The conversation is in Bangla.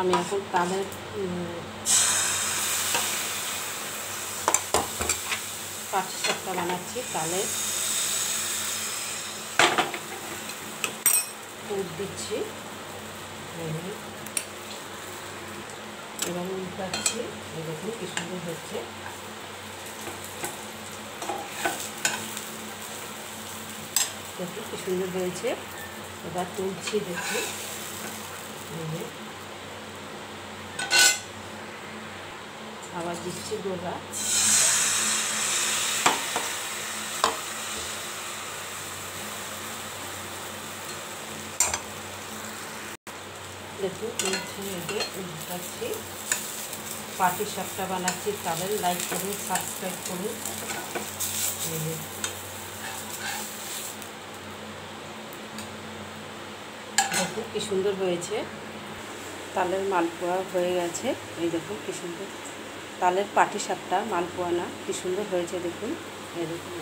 আমি এখন তালের পাটিসাপটা বানাচ্ছি। তালের পুর দিচ্ছি এবং উল্টাচ্ছি। এই দেখুন কি সুন্দর হচ্ছে। দেখুন কি সুন্দর হয়েছে। এবার তুলছি, দেখুন আবার দিচ্ছি গোলা। দেখুন তুলছি, এতে উল্টাচ্ছি। পাটিসাপটা বানাচ্ছি তালের। লাইক করুন, সাবস্ক্রাইব করুন। দেখুন কি সুন্দর হয়েছে। তালের মালপোয়া হয়ে গেছে। এই দেখুন কি সুন্দর তালের পাটিসাপটা, মালপোয়া না, কি সুন্দর হয়েছে দেখুন। এই দেখুন